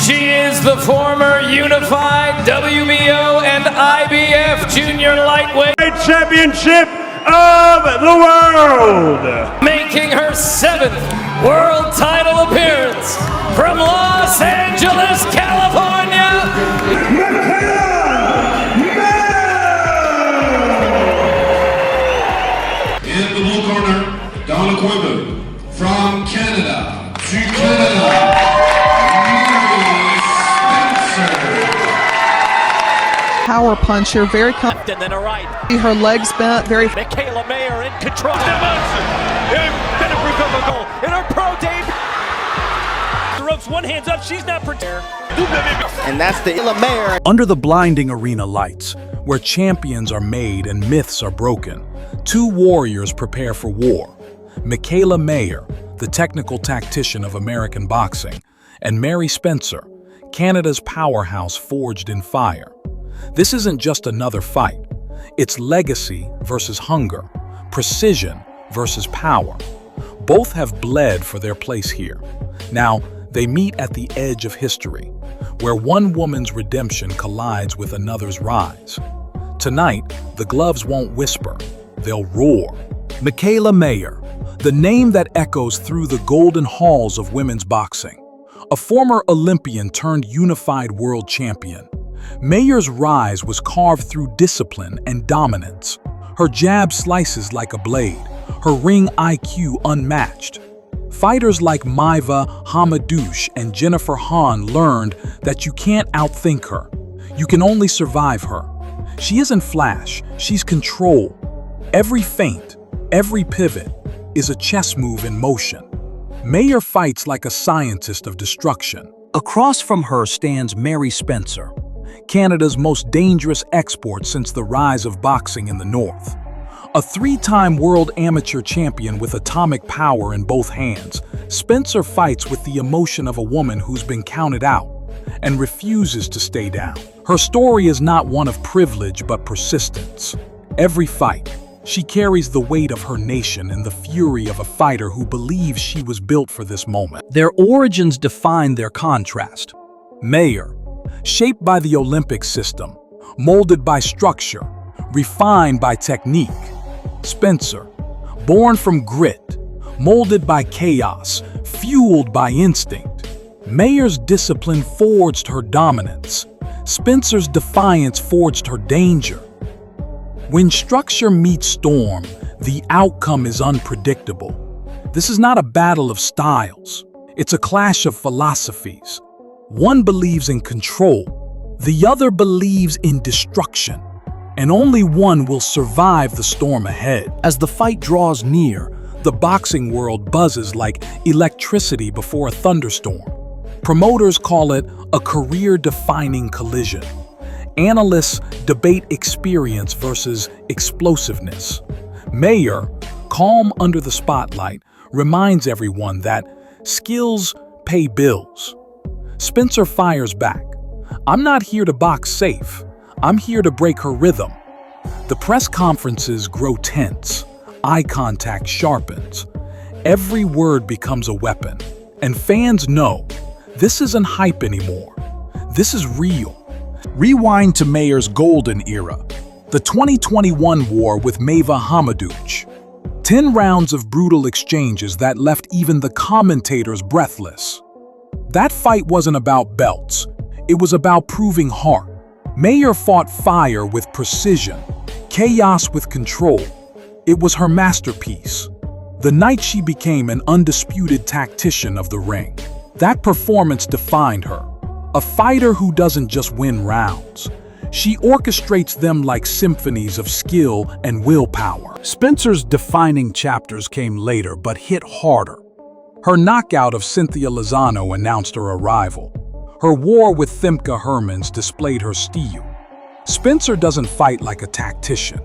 She is the former unified WBO and IBF junior lightweight championship of the world. Making her 7th world title appearance from Los Angeles, California, In the blue corner, Donna Quimby from Canada. To Canada, Power puncher, very left and then a right. her legs bent, very Mikaela Mayer in control. Benefit of a goal in her pro debut. The ropes, one hand's up, she's not prepared. And that's the Mayer. Under the blinding arena lights, where champions are made and myths are broken, two warriors prepare for war. Mikaela Mayer, the technical tactician of American boxing, and Mary Spencer, Canada's powerhouse forged in fire. This isn't just another fight. It's legacy versus hunger, precision versus power. Both have bled for their place here. Now, they meet at the edge of history, where one woman's redemption collides with another's rise. Tonight, the gloves won't whisper, they'll roar. Mikaela Mayer, the name that echoes through the golden halls of women's boxing. A former Olympian turned unified world champion. Mayer's rise was carved through discipline and dominance. Her jab slices like a blade, her ring IQ unmatched. Fighters like Maiva Hamadouche and Jennifer Hahn learned that you can't outthink her. You can only survive her. She isn't flash, she's control. Every feint, every pivot is a chess move in motion. Mayer fights like a scientist of destruction. Across from her stands Mary Spencer, Canada's most dangerous export since the rise of boxing in the North. A 3-time world amateur champion with atomic power in both hands, Spencer fights with the emotion of a woman who's been counted out and refuses to stay down. Her story is not one of privilege but persistence. Every fight, she carries the weight of her nation and the fury of a fighter who believes she was built for this moment. Their origins define their contrast. Mayer, shaped by the Olympic system, molded by structure, refined by technique. Spencer, born from grit, molded by chaos, fueled by instinct. Mayer's discipline forged her dominance. Spencer's defiance forged her danger. When structure meets storm, the outcome is unpredictable. This is not a battle of styles. It's a clash of philosophies. One believes in control, the other believes in destruction, and only one will survive the storm ahead. As the fight draws near, the boxing world buzzes like electricity before a thunderstorm. Promoters call it a career-defining collision. Analysts debate experience versus explosiveness. Mayer, calm under the spotlight, reminds everyone that skills pay bills. Spencer fires back. I'm not here to box safe. I'm here to break her rhythm. The press conferences grow tense. Eye contact sharpens. Every word becomes a weapon. And fans know this isn't hype anymore. This is real. Rewind to Mayer's golden era, the 2021 war with Maiva Hamadouche. 10 rounds of brutal exchanges that left even the commentators breathless. That fight wasn't about belts. It was about proving heart. Mayer fought fire with precision, chaos with control. It was her masterpiece. The night she became an undisputed tactician of the ring. That performance defined her. A fighter who doesn't just win rounds. She orchestrates them like symphonies of skill and willpower. Spencer's defining chapters came later but hit harder. Her knockout of Cynthia Lozano announced her arrival. Her war with Thimka Hermans displayed her steel. Spencer doesn't fight like a tactician.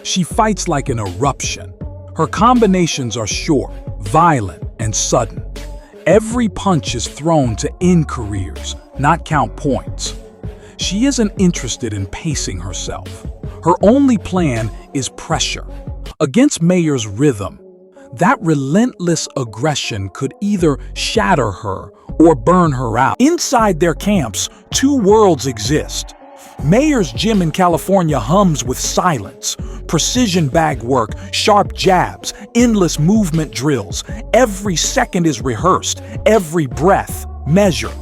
She fights like an eruption. Her combinations are short, violent, and sudden. Every punch is thrown to end careers, not count points. She isn't interested in pacing herself. Her only plan is pressure. Against Mayer's rhythm, that relentless aggression could either shatter her or burn her out. Inside their camps, two worlds exist. Mayer's gym in California hums with silence. Precision bag work, sharp jabs, endless movement drills. Every second is rehearsed, every breath measured.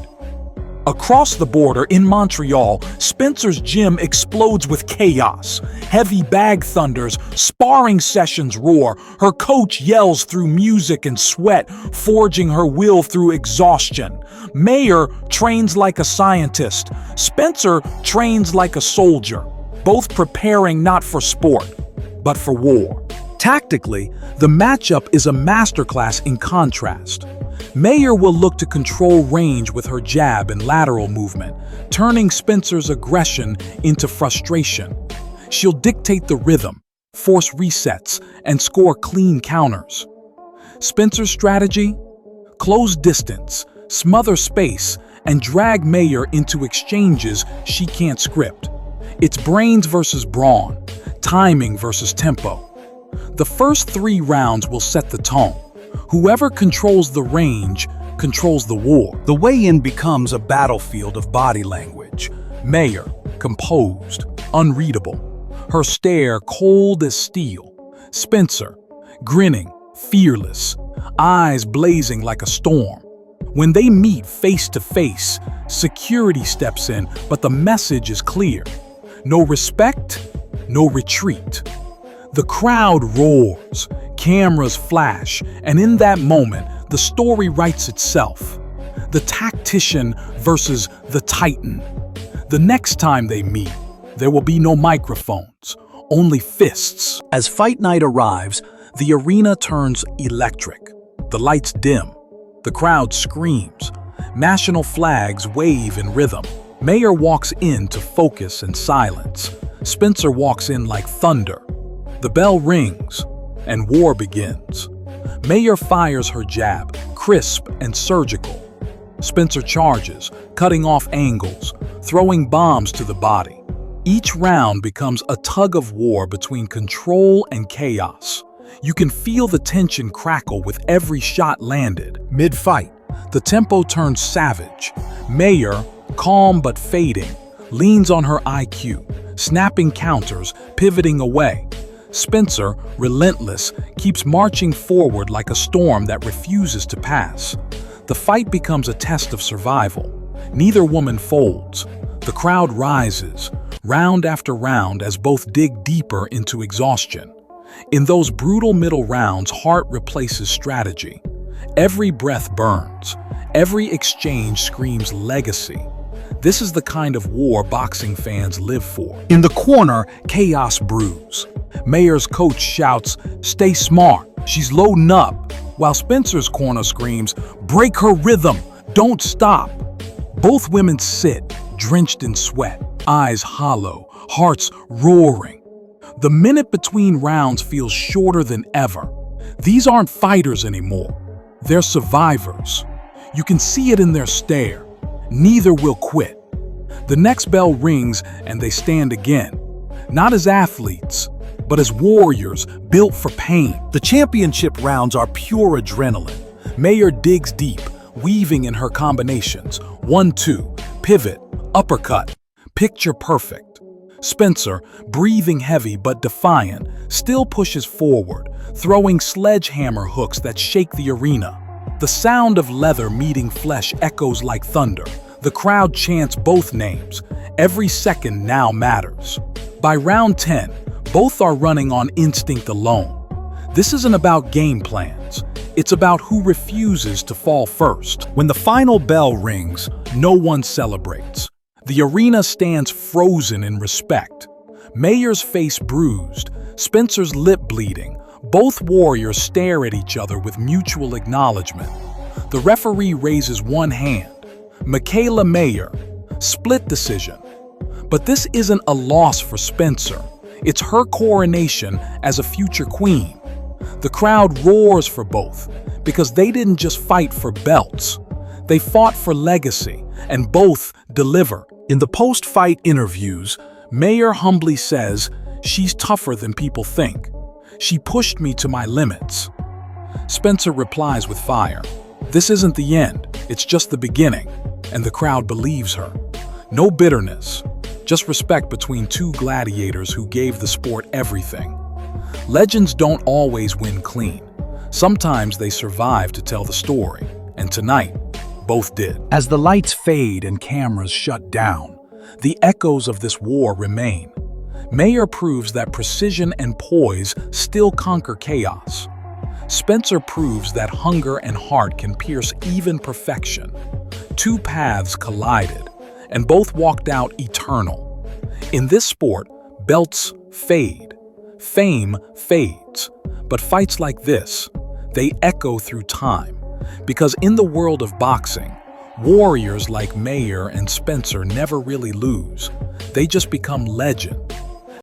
Across the border in Montreal, Spencer's gym explodes with chaos. Heavy bag thunders, sparring sessions roar. Her coach yells through music and sweat, forging her will through exhaustion. Mayer trains like a scientist. Spencer trains like a soldier, both preparing not for sport, but for war. Tactically, the matchup is a masterclass in contrast. Mayer will look to control range with her jab and lateral movement, turning Spencer's aggression into frustration. She'll dictate the rhythm, force resets, and score clean counters. Spencer's strategy? Close distance, smother space, and drag Mayer into exchanges she can't script. It's brains versus brawn, timing versus tempo. The first 3 rounds will set the tone. Whoever controls the range controls the war. The weigh-in becomes a battlefield of body language. Mayer, composed, unreadable. Her stare cold as steel. Spencer, grinning, fearless, eyes blazing like a storm. When they meet face to face, security steps in, but the message is clear. No respect, no retreat. The crowd roars, cameras flash, and in that moment, the story writes itself. The tactician versus the titan. The next time they meet, there will be no microphones, only fists. As fight night arrives, the arena turns electric. The lights dim. The crowd screams. National flags wave in rhythm. Mayer walks in to focus and silence. Spencer walks in like thunder. The bell rings, and war begins. Mayer fires her jab, crisp and surgical. Spencer charges, cutting off angles, throwing bombs to the body. Each round becomes a tug of war between control and chaos. You can feel the tension crackle with every shot landed. Mid-fight, the tempo turns savage. Mayer, calm but fading, leans on her IQ, snapping counters, pivoting away. Spencer, relentless, keeps marching forward like a storm that refuses to pass. The fight becomes a test of survival. Neither woman folds. The crowd rises, round after round, as both dig deeper into exhaustion. In those brutal middle rounds, heart replaces strategy. Every breath burns. Every exchange screams legacy. This is the kind of war boxing fans live for. In the corner, chaos brews. Mayer's coach shouts, "Stay smart, she's loading up," while Spencer's corner screams, "Break her rhythm, don't stop." Both women sit, drenched in sweat, eyes hollow, hearts roaring. The minute between rounds feels shorter than ever. These aren't fighters anymore. They're survivors. You can see it in their stare. Neither will quit. The next bell rings and they stand again. Not as athletes, but as warriors built for pain. The championship rounds are pure adrenaline. Mayer digs deep, weaving in her combinations. 1-2, pivot, uppercut, picture perfect. Spencer, breathing heavy but defiant, still pushes forward, throwing sledgehammer hooks that shake the arena. The sound of leather meeting flesh echoes like thunder. The crowd chants both names. Every second now matters. By round 10, both are running on instinct alone. This isn't about game plans. It's about who refuses to fall first. When the final bell rings, no one celebrates. The arena stands frozen in respect. Mayer's face bruised, Spencer's lip bleeding. Both warriors stare at each other with mutual acknowledgement. The referee raises one hand. Mikaela Mayer, split decision. But this isn't a loss for Spencer. It's her coronation as a future queen. The crowd roars for both because they didn't just fight for belts. They fought for legacy, and both deliver. In the post-fight interviews, Mayer humbly says, "She's tougher than people think. She pushed me to my limits." Spencer replies with fire, This isn't the end, it's just the beginning, and the crowd believes her. No bitterness, just respect between two gladiators who gave the sport everything. Legends don't always win clean. Sometimes they survive to tell the story, and tonight, both did. As the lights fade and cameras shut down, the echoes of this war remain. Mayer proves that precision and poise still conquer chaos. Spencer proves that hunger and heart can pierce even perfection. Two paths collided, and both walked out eternal. In this sport, belts fade, fame fades, but fights like this, they echo through time. Because in the world of boxing, warriors like Mayer and Spencer never really lose. They just become legend.